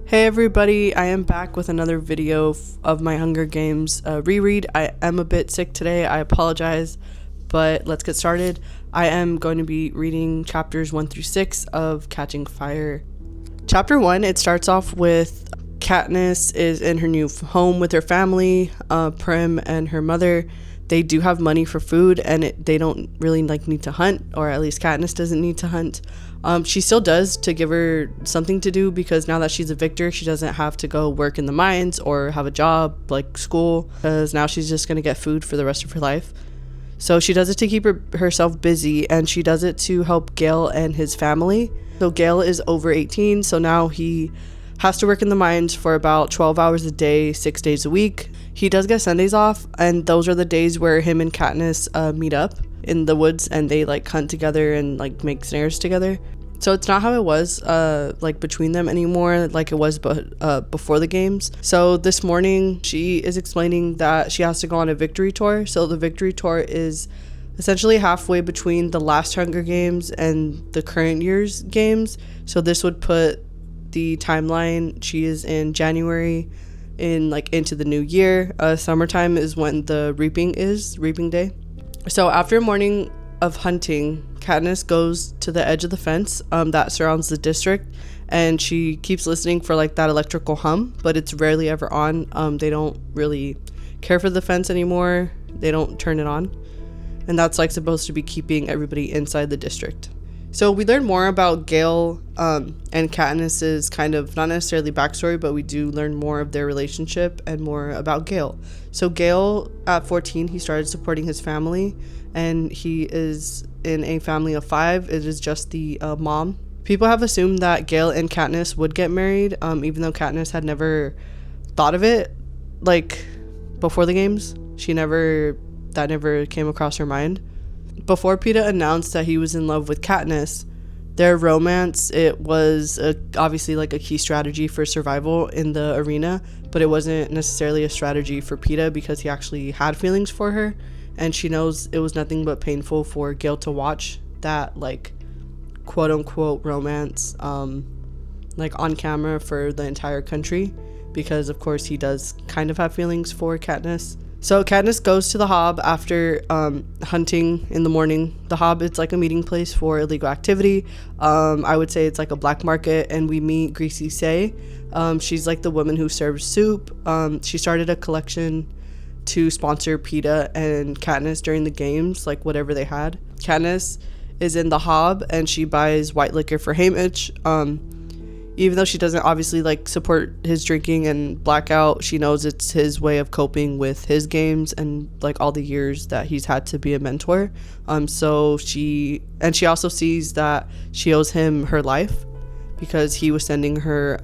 Hey everybody, I am back with another video of my Hunger Games reread. I am a bit sick today, I apologize, but let's get started. I am going to be reading chapters 1 through 6 of Catching Fire. Chapter 1, it starts off with Katniss is in her new home with her family, Prim and her mother. They do have money for food and they don't really need to hunt, or at least Katniss doesn't need to hunt. She still does to give her something to do, because now that she's a victor, she doesn't have to go work in the mines or have a job like school, because now she's just going to get food for the rest of her life. So she does it to keep herself busy, and she does it to help Gale and his family. So Gale is over 18, so now he has to work in the mines for about 12 hours a day, 6 days a week. He does get Sundays off, and those are the days where him and Katniss meet up in the woods and they hunt together and make snares together. So it's not how it was between them anymore, like it was before the games. So this morning she is explaining that she has to go on a victory tour. So the victory tour is essentially halfway between the last Hunger Games and the current year's games. So this would put the timeline, she is in January, in into the new year. Summertime is when the reaping day. So after a morning of hunting, Katniss goes to the edge of the fence that surrounds the district, and she keeps listening for that electrical hum, but it's rarely ever on. They don't really care for the fence anymore. They don't turn it on, and that's supposed to be keeping everybody inside the district. So we learn more about Gale and Katniss's kind of, not necessarily backstory, but we do learn more of their relationship and more about Gale. So Gale, at 14, he started supporting his family, and he is in a family of 5. It is just the mom. People have assumed that Gale and Katniss would get married, even though Katniss had never thought of it, before the games. That never came across her mind. Before Peeta announced that he was in love with Katniss, their romance, it was obviously a key strategy for survival in the arena, but it wasn't necessarily a strategy for Peeta, because he actually had feelings for her, and she knows it was nothing but painful for Gale to watch that quote unquote romance on camera for the entire country, because of course he does kind of have feelings for Katniss. So Katniss goes to the Hob after hunting in the morning. The Hob, it's a meeting place for illegal activity. I would say it's a black market, and we meet Greasy Say. She's the woman who serves soup. She started a collection to sponsor Peeta and Katniss during the games, whatever they had. Katniss is in the Hob, and she buys white liquor for Haymitch. Even though she doesn't obviously support his drinking and blackout, she knows it's his way of coping with his games and all the years that he's had to be a mentor. So she also sees that she owes him her life, because he was sending her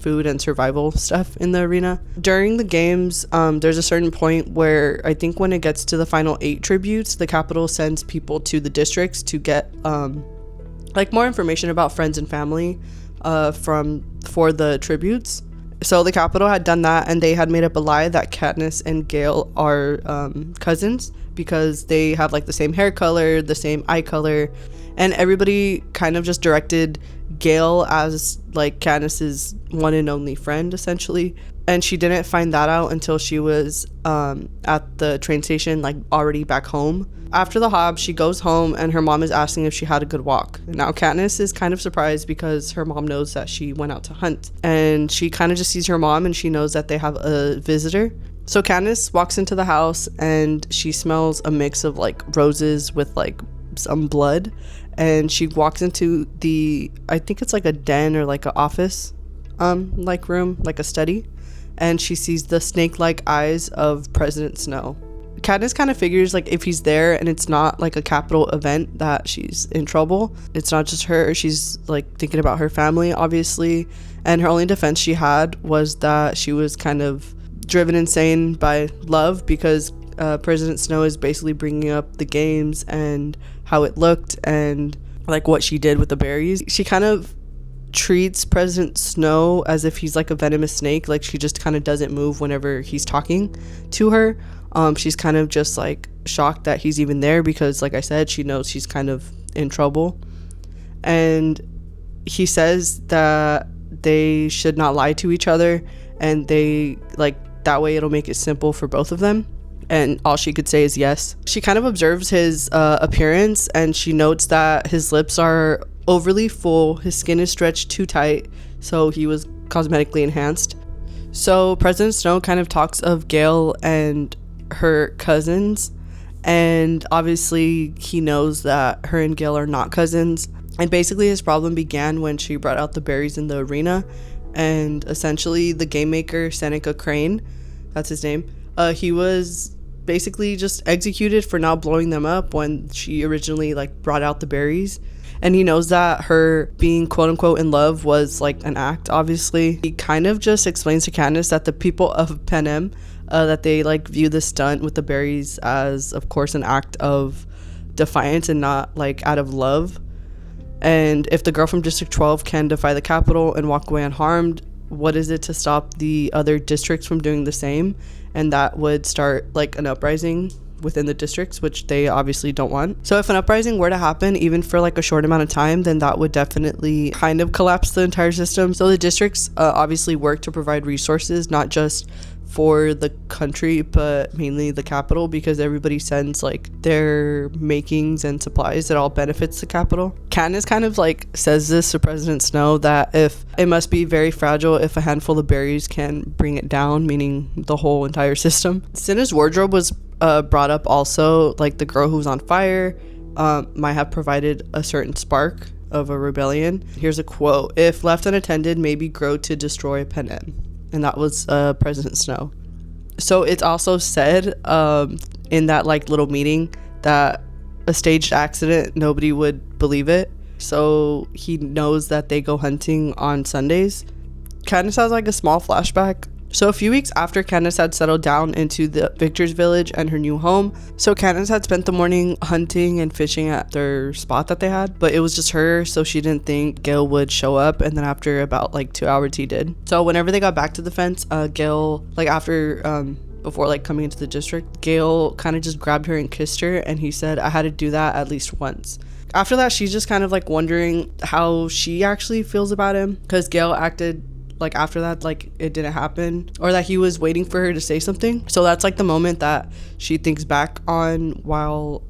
food and survival stuff in the arena. During the games, there's a certain point where I think when it gets to the final 8 tributes, the Capitol sends people to the districts to get more information about friends and family for the tributes. So the Capitol had done that, and they had made up a lie that Katniss and Gale are cousins, because they have the same hair color, the same eye color, and everybody kind of just directed Gale as Katniss's one and only friend, essentially. And she didn't find that out until she was at the train station, already back home. After the Hob, she goes home, and her mom is asking if she had a good walk. Now Katniss is kind of surprised, because her mom knows that she went out to hunt, and she kind of just sees her mom, and she knows that they have a visitor. So Katniss walks into the house, and she smells a mix of roses with some blood, and she walks into I think it's a den or an office room, a study, and she sees the snake-like eyes of President Snow. Katniss kind of figures if he's there and it's not a Capitol event, that she's in trouble. It's not just her. She's thinking about her family, obviously, and her only defense she had was that she was kind of driven insane by love, because President Snow is basically bringing up the games and how it looked and what she did with the berries. She kind of treats President Snow as if he's a venomous snake. She just kind of doesn't move whenever he's talking to her. She's kind of just shocked that he's even there, because I said, she knows she's kind of in trouble. And he says that that they should not lie to each other, and they like that way it'll make it simple for both of them. And all she could say is yes. She kind of observes his appearance, and she notes that his lips are overly full, his skin is stretched too tight, so he was cosmetically enhanced. So President Snow kind of talks of Gale and her cousins, and obviously he knows that her and Gale are not cousins. And basically his problem began when she brought out the berries in the arena, and essentially the game maker Seneca Crane, that's his name, he was basically just executed for not blowing them up when she originally like brought out the berries. And he knows that her being quote unquote in love was like an act. Obviously he kind of just explains to Katniss that the people of Panem that they like view the stunt with the berries as of course an act of defiance and not like out of love. And if the girl from District 12 can defy the Capitol and walk away unharmed, what is it to stop the other districts from doing the same? And that would start like an uprising within the districts, which they obviously don't want. So if an uprising were to happen, even for like a short amount of time, then that would definitely kind of collapse the entire system. So the districts obviously work to provide resources, not just for the country, but mainly the capital, because everybody sends like their makings and supplies that all benefits the capital. Katniss kind of like says this to President Snow, that if it must be very fragile if a handful of berries can bring it down, meaning the whole entire system. Cinna's wardrobe was brought up also, like the girl who was on fire might have provided a certain spark of a rebellion. Here's a quote: "If left unattended, maybe grow to destroy Panem." And that was President Snow. So it's also said in that like little meeting that a staged accident, nobody would believe it. So he knows that they go hunting on Sundays. Katniss has like a small flashback. So a few weeks after Katniss had settled down into the Victor's village and her new home, so Katniss had spent the morning hunting and fishing at their spot that they had, but it was just her, so she didn't think Gale would show up. And then after about like 2 hours he did. So whenever they got back to the fence, Gale, like after before like coming into the district, Gale kind of just grabbed her and kissed her, and he said, "I had to do that at least once." After that, she's just kind of like wondering how she actually feels about him, because Gale acted like after that like it didn't happen, or that he was waiting for her to say something. So that's like the moment that she thinks back on, while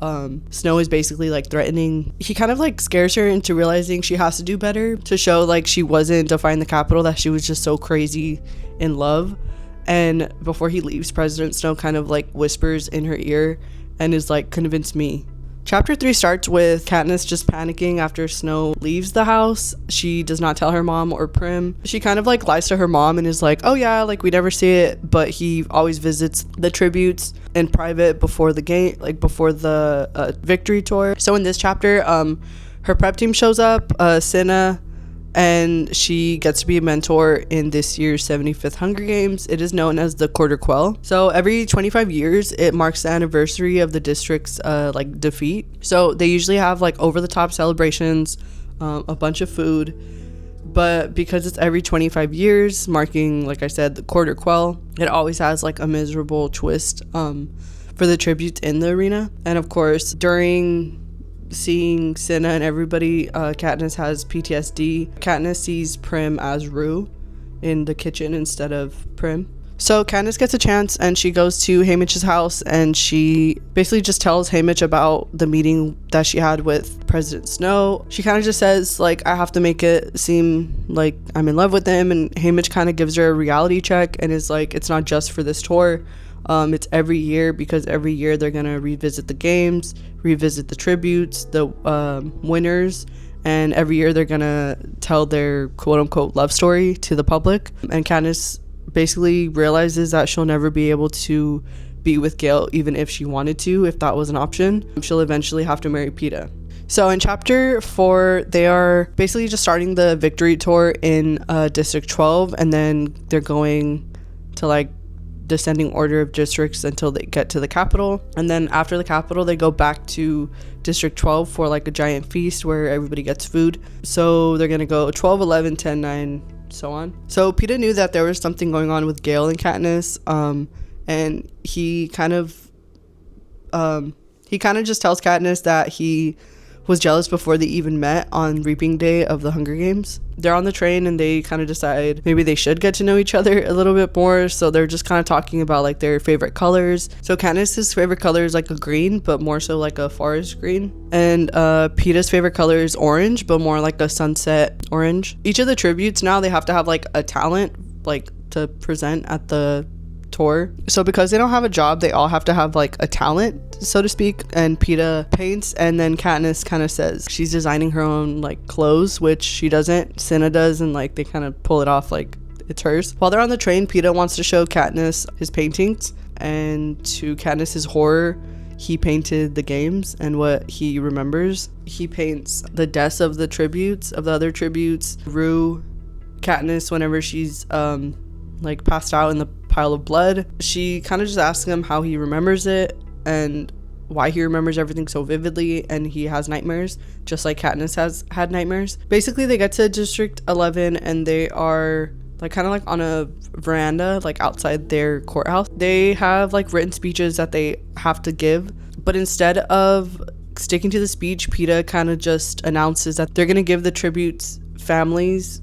Snow is basically like threatening. He kind of like scares her into realizing she has to do better to show like she wasn't defying the Capitol, that she was just so crazy in love. And before he leaves, President Snow kind of like whispers in her ear and is like, "Convince me." Chapter 3 starts with Katniss just panicking after Snow leaves the house. She does not tell her mom or Prim. She kind of like lies to her mom and is like, "Oh yeah, like we never see it, but he always visits the tributes in private before the game, like before the victory tour." So in this chapter, her prep team shows up, Cinna, and she gets to be a mentor in this year's 75th Hunger Games. It is known as the Quarter Quell. So every 25 years, it marks the anniversary of the district's like defeat. So they usually have like over-the-top celebrations, a bunch of food. But because it's every 25 years, marking, like I said, the Quarter Quell, it always has like a miserable twist for the tributes in the arena. And of course, during seeing Cinna and everybody, Katniss has PTSD. Katniss sees Prim as Rue in the kitchen instead of Prim. So Katniss gets a chance and she goes to Haymitch's house, and she basically just tells Haymitch about the meeting that she had with President Snow. She kind of just says like, "I have to make it seem like I'm in love with him," and Haymitch kind of gives her a reality check and is like, "It's not just for this tour. It's every year, because every year they're gonna revisit the games, revisit the tributes, the winners, and every year they're gonna tell their quote-unquote love story to the public." And Katniss basically realizes that she'll never be able to be with Gale, even if she wanted to. If that was an option, she'll eventually have to marry Peeta. So in chapter 4, they are basically just starting the victory tour in District 12, and then they're going to like descending order of districts until they get to the capital. And then after the capital, they go back to District 12 for like a giant feast where everybody gets food. So they're gonna go 12, 11, 10, 9, so on. So Peeta knew that there was something going on with Gale and Katniss, and he kind of just tells Katniss that he was jealous before they even met on reaping day of the Hunger Games. They're on the train and they kind of decide maybe they should get to know each other a little bit more. So they're just kind of talking about like their favorite colors. So Katniss's favorite color is like a green, but more so like a forest green. And Peeta's favorite color is orange, but more like a sunset orange. Each of the tributes now, they have to have like a talent like to present at the tour. So because they don't have a job, they all have to have like a talent, so to speak. And Peeta paints, and then Katniss kind of says she's designing her own like clothes, which she doesn't. Cinna does, and like they kind of pull it off like it's hers. While they're on the train, Peeta wants to show Katniss his paintings, and to Katniss's horror, he painted the games and what he remembers. He paints the deaths of the tributes, of the other tributes. Rue, Katniss, whenever she's like passed out in the pile of blood, she kind of just asks him how he remembers it and why he remembers everything so vividly, and he has nightmares just like Katniss has had nightmares. Basically, they get to District 11 and they are like kind of like on a veranda like outside their courthouse. They have like written speeches that they have to give, but instead of sticking to the speech, Peeta kind of just announces that they're gonna give the tributes families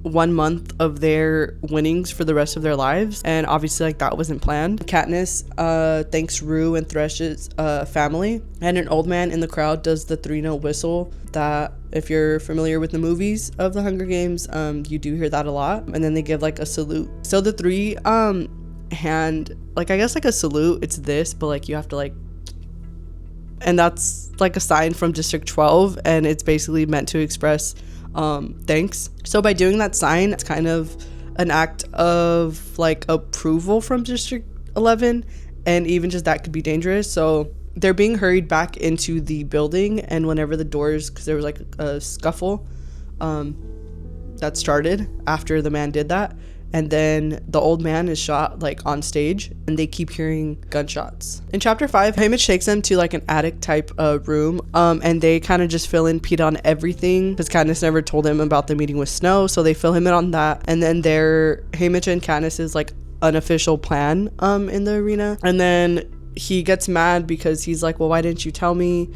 1 month of their winnings for the rest of their lives, and obviously like that wasn't planned. Katniss thanks Rue and Thresh's family, and an old man in the crowd does the 3-note whistle that, if you're familiar with the movies of the Hunger Games, you do hear that a lot. And then they give like a salute. So the 3 hand, like I guess like a salute, it's this, but like you have to like, and that's like a sign from District 12, and it's basically meant to express thanks. So by doing that sign, it's kind of an act of like approval from District 11, and even just that could be dangerous. So they're being hurried back into the building, and whenever the doors, because there was like a scuffle that started after the man did that, and then the old man is shot like on stage, and they keep hearing gunshots. In chapter 5, Haymitch takes them to like an attic type room, and they kind of just fill in Peeta on everything because Katniss never told him about the meeting with Snow, so they fill him in on that. And then Haymitch and Katniss's like unofficial plan in the arena, and then he gets mad because he's like, well, why didn't you tell me?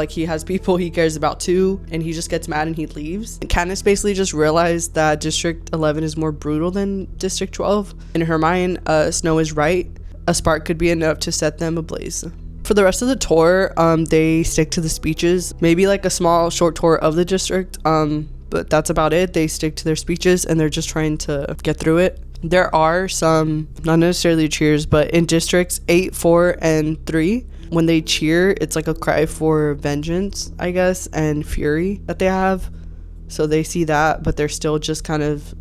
He has people he cares about too, and he just gets mad and he leaves. And Katniss basically just realized that District 11 is more brutal than District 12. In her mind, Snow is right. A spark could be enough to set them ablaze. For the rest of the tour, they stick to the speeches, maybe like a small short tour of the district, but that's about it. They stick to their speeches and they're just trying to get through it. There are some, not necessarily cheers, but in districts 8, 4, and 3, when they cheer, it's like a cry for vengeance, I guess, and fury that they have. So they see that, but they're still just kind of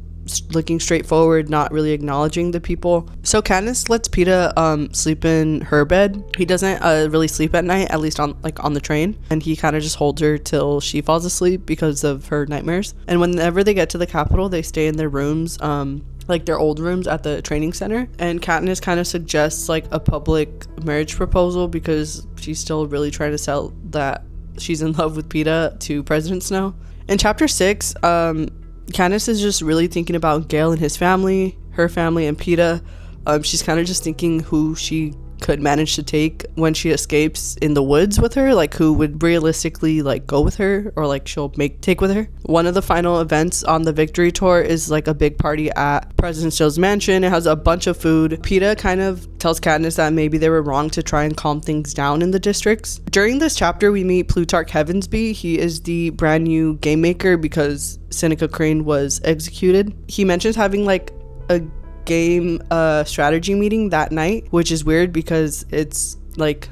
looking straight forward, not really acknowledging the people. So Katniss lets Peeta sleep in her bed. He doesn't really sleep at night, at least on the train, and he kind of just holds her till she falls asleep because of her nightmares. And whenever they get to the Capitol, they stay in their rooms, like their old rooms at the training center, and Katniss kind of suggests like a public marriage proposal because she's still really trying to sell that she's in love with Peeta to President Snow. In chapter 6, Katniss is just really thinking about Gale and his family, her family, and Peeta. She's kind of just thinking who she could manage to take when she escapes in the woods with her, like who would realistically like go with her or like she'll take with her. One of the final events on the victory tour is like a big party at President Snow's mansion. It has a bunch of food. Peeta kind of tells Katniss that maybe they were wrong to try and calm things down in the districts. During this chapter, we meet Plutarch Heavensbee. He is the brand new game maker because Seneca Crane was executed. He mentions having like a game strategy meeting that night, which is weird because it's like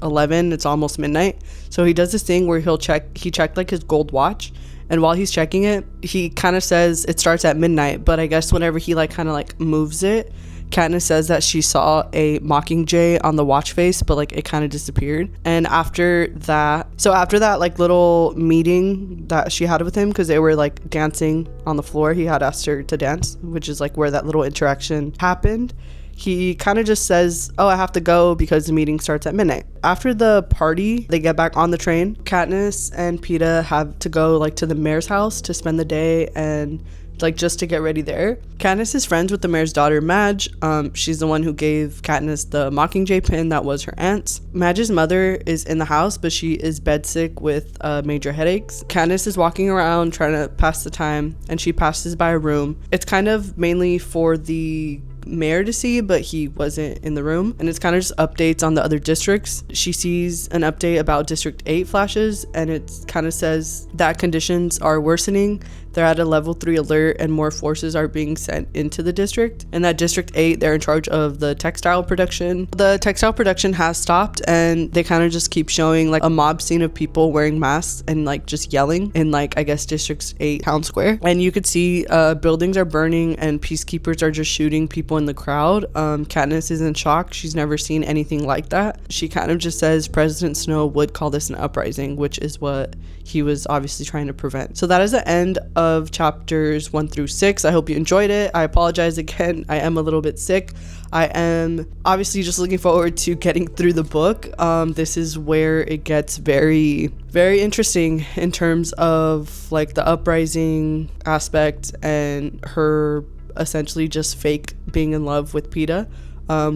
11, it's almost midnight. So he does this thing where he checked like his gold watch, and while he's checking it, he kind of says it starts at midnight, but I guess whenever he like kind of like moves it, Katniss says that she saw a mockingjay on the watch face, but like it kind of disappeared. And after that like little meeting that she had with him, because they were like dancing on the floor, he had asked her to dance, which is like where that little interaction happened. He kind of just says, oh, I have to go because the meeting starts at midnight. After the party, they get back on the train. Katniss and Peeta have to go like to the mayor's house to spend the day and like just to get ready there. Katniss is friends with the mayor's daughter, Madge. She's the one who gave Katniss the Mockingjay pin that was her aunt's. Madge's mother is in the house, but she is bedsick with major headaches. Katniss is walking around trying to pass the time, and she passes by a room. It's kind of mainly for the mayor to see, but he wasn't in the room, and it's kind of just updates on the other districts. She sees an update about District 8 flashes, and it kind of says that conditions are worsening. They're at a level 3 alert and more forces are being sent into the district. And that District 8, they're in charge of the textile production. The textile production has stopped, and they kind of just keep showing like a mob scene of people wearing masks and like just yelling in like, I guess, District 8 town square. And you could see buildings are burning and peacekeepers are just shooting people in the crowd. Katniss is in shock. She's never seen anything like that. She kind of just says President Snow would call this an uprising, which is what he was obviously trying to prevent. So that is the end of chapters 1 through 6. I hope you enjoyed it. I apologize again. I am a little bit sick. I am obviously just looking forward to getting through the book. This is where it gets very, very interesting in terms of like the uprising aspect and her essentially just fake being in love with Peeta.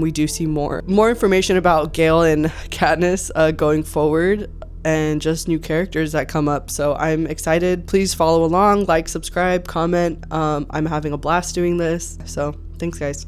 We do see more information about Gale and Katniss going forward, and just new characters that come up. So I'm excited. Please follow along, like, subscribe, comment. I'm having a blast doing this. So thanks, guys.